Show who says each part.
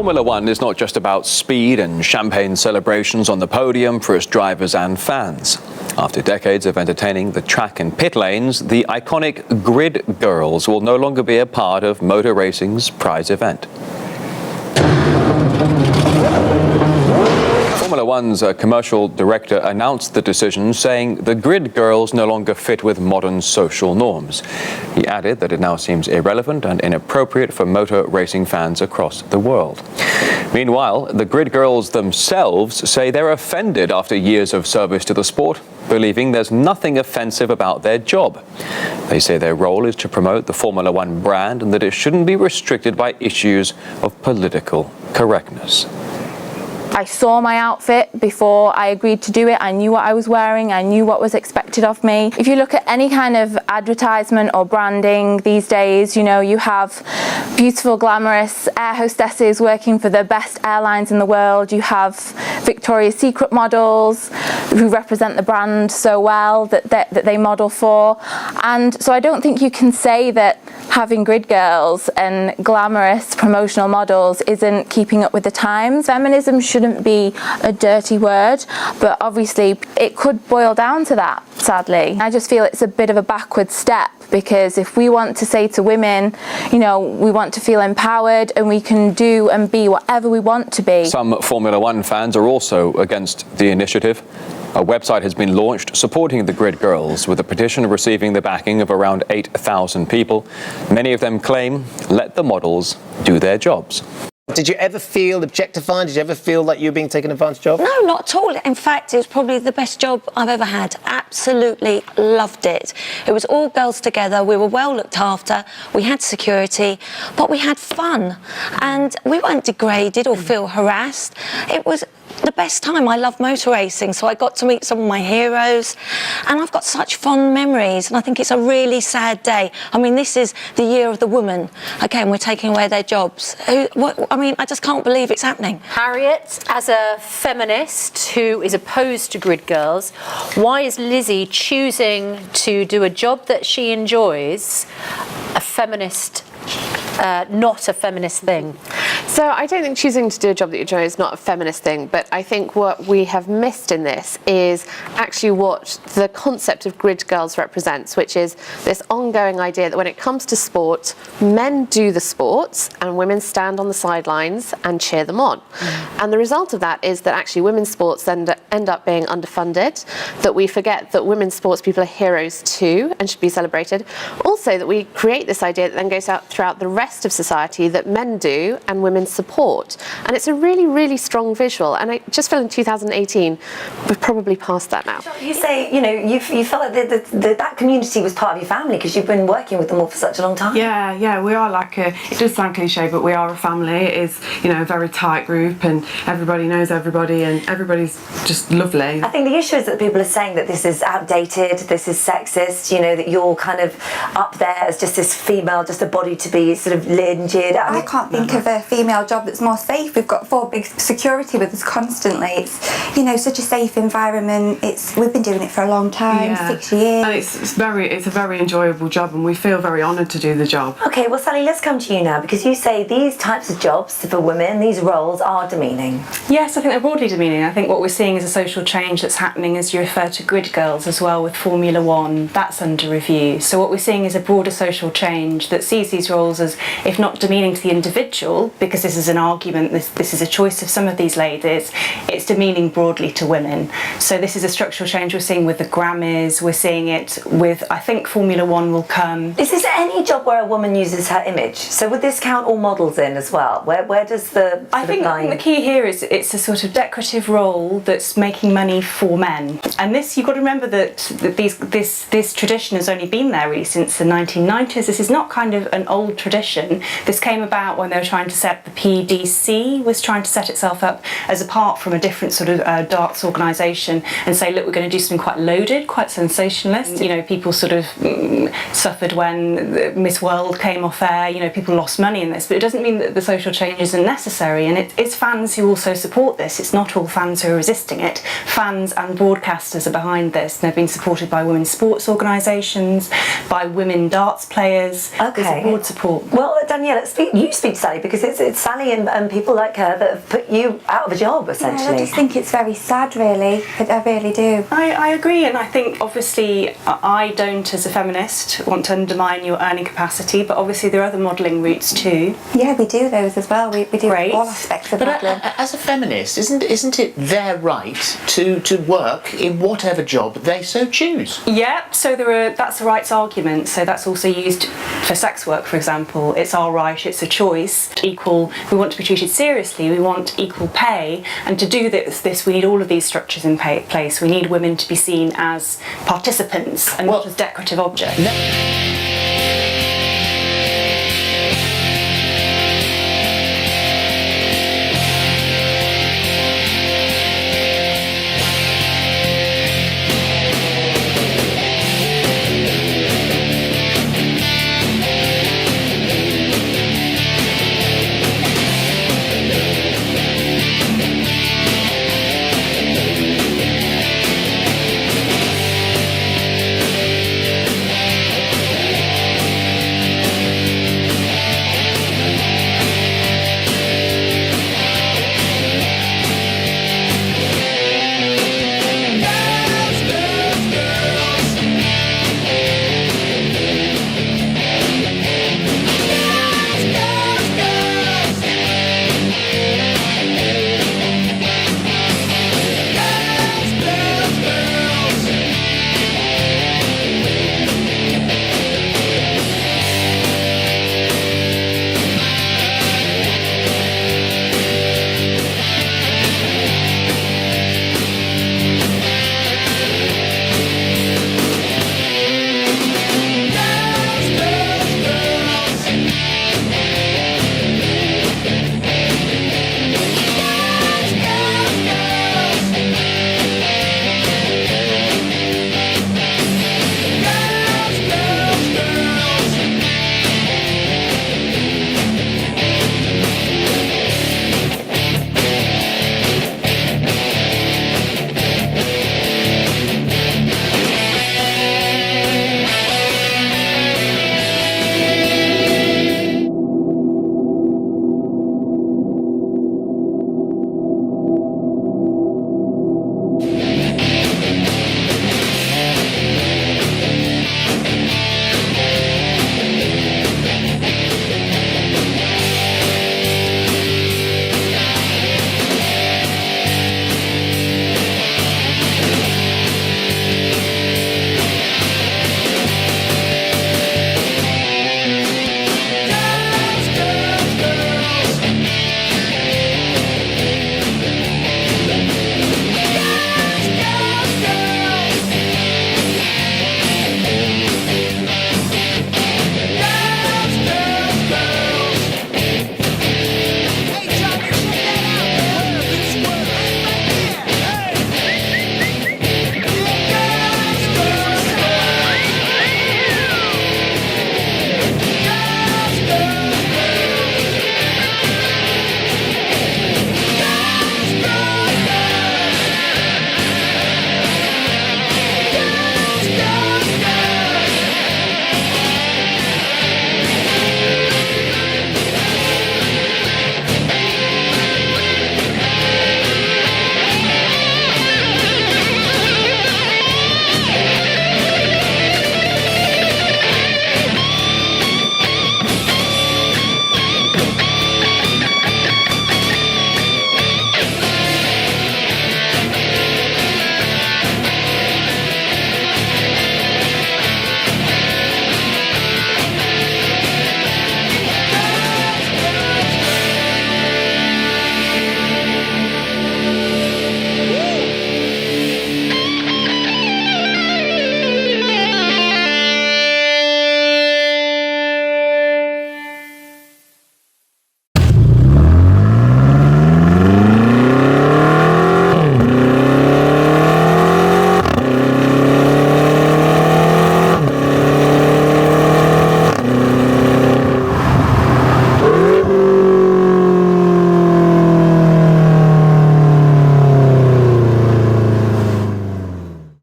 Speaker 1: Formula One is not just about speed and champagne celebrations on the podium for its drivers and fans. After decades of entertaining the track and pit lanes, the iconic Grid Girls will no longer be a part of motor racing's prize event. Formula One's commercial director announced the decision, saying the Grid Girls no longer fit with modern social norms. He added that it now seems irrelevant and inappropriate for motor racing fans across the world. Meanwhile, the Grid Girls themselves say they're offended after years of service to the sport, believing there's nothing offensive about their job. They say their role is to promote the Formula One brand and that it shouldn't be restricted by issues of political correctness.
Speaker 2: I saw my outfit before I agreed to do it. I knew what I was wearing. I knew what was expected of me. If you look at any kind of advertisement or branding these days, you know, you have beautiful, glamorous air hostesses working for the best airlines in the world. You have Victoria's Secret models who represent the brand so well that they model for. And so I don't think you can say that having grid girls and glamorous promotional models isn't keeping up with the times. Feminism shouldn't be a dirty word, but obviously it could boil down to that, sadly. I just feel it's a bit of a backward step, because if we want to say to women, you know, we want to feel empowered and we can do and be whatever we want to be.
Speaker 1: Some Formula One fans are also against the initiative. A website has been launched supporting the Grid Girls, with a petition receiving the backing of around 8,000 people. Many of them claim, let the models do their jobs.
Speaker 3: Did you ever feel objectified? Did you ever feel like you were being taken advantage of?
Speaker 4: No, not at all. In fact, it was probably the best job I've ever had. Absolutely loved it. It was all girls together. We were well looked after. We had security, but we had fun. And we weren't degraded or feel harassed. It was the best time. I love motor racing, so I got to meet some of my heroes, and I've got such fond memories, and I think it's a really sad day. I mean, this is the year of the woman. Again, we're taking away their jobs. I just can't believe it's happening.
Speaker 5: Harriet, as a feminist who is opposed to grid girls, why is Lizzie choosing to do a job that she enjoys, a feminist, not a feminist thing?
Speaker 6: So I don't think choosing to do a job that you enjoy is not a feminist thing, but I think what we have missed in this is actually what the concept of grid girls represents, which is this ongoing idea that when it comes to sport, men do the sports and women stand on the sidelines and cheer them on. And the result of that is that actually women's sports end up being underfunded, that we forget that women's sports people are heroes too and should be celebrated. Also that we create this idea that then goes out throughout the rest of society that men do and women support. And it's a really, really strong visual. And I just feel in 2018, we've probably passed that now.
Speaker 4: You say, you know, you felt like that community was part of your family because you've been working with them all for such a long time.
Speaker 7: Yeah, we are like it does sound cliche, but we are a family. It is, you know, a very tight group and everybody knows everybody and everybody's just lovely.
Speaker 4: I think the issue is that people are saying that this is outdated, this is sexist, you know, that you're kind of up there as just this female, just a body to be sort of lingered.
Speaker 8: I can't think of a female job that's more safe. We've got 4 big security with us constantly. It's, you know, such a safe environment. We've been doing it for a long time, 6 years.
Speaker 7: And it's a very enjoyable job, and we feel very honoured to do the job.
Speaker 4: Okay, well, Sally, let's come to you now, because you say these types of jobs for women, these roles are demeaning.
Speaker 9: Yes, I think they're broadly demeaning. I think what we're seeing is a social change that's happening, as you refer to grid girls as well with Formula One. That's under review. So what we're seeing is a broader social change that sees these roles as, if not demeaning to the individual, because this is an argument, this is a choice of some of these ladies, it's demeaning broadly to women. So this is a structural change we're seeing with the Grammys, we're seeing it with, I think Formula One will come.
Speaker 4: Is this any job where a woman uses her image? So would this count all models in as well? Where does the
Speaker 9: I think the key here is it's a sort of decorative role that's making money for men. And this, you've got to remember that this tradition has only been there really since the 1990s. This is not kind of an old tradition. This came about when they were trying to set, the PDC was trying to set itself up as apart from a different sort of darts organisation and say, look, we're going to do something quite loaded, quite sensationalist. You know, people sort of suffered when Miss World came off air, you know, people lost money in this, but it doesn't mean that the social change isn't necessary, and it's fans who also support this. It's not all fans who are resisting it. Fans and broadcasters are behind this. They've been supported by women's sports organisations, by women darts players.
Speaker 4: Okay.
Speaker 9: There's broad support.
Speaker 10: Well, Danielle, you speak to Sally, because it's Sally and people like her that have put you out of a job, essentially.
Speaker 8: Yeah, I just think it's very sad, really. I really do.
Speaker 9: I agree, and I think obviously I don't, as a feminist, want to undermine your earning capacity, but obviously there are other modelling routes too.
Speaker 8: Yeah, we do those as well. We do
Speaker 9: Great.
Speaker 8: all aspects of
Speaker 3: But
Speaker 8: modelling.
Speaker 3: as a feminist, isn't it their right to work in whatever job they so choose?
Speaker 9: Yeah, so that's a rights argument, so that's also used for sex work, for example. It's our right, it's a choice. Equal, we want to be treated seriously, we want equal pay, and to do this we need all of these structures in place. We need women to be seen as participants and not as decorative objects.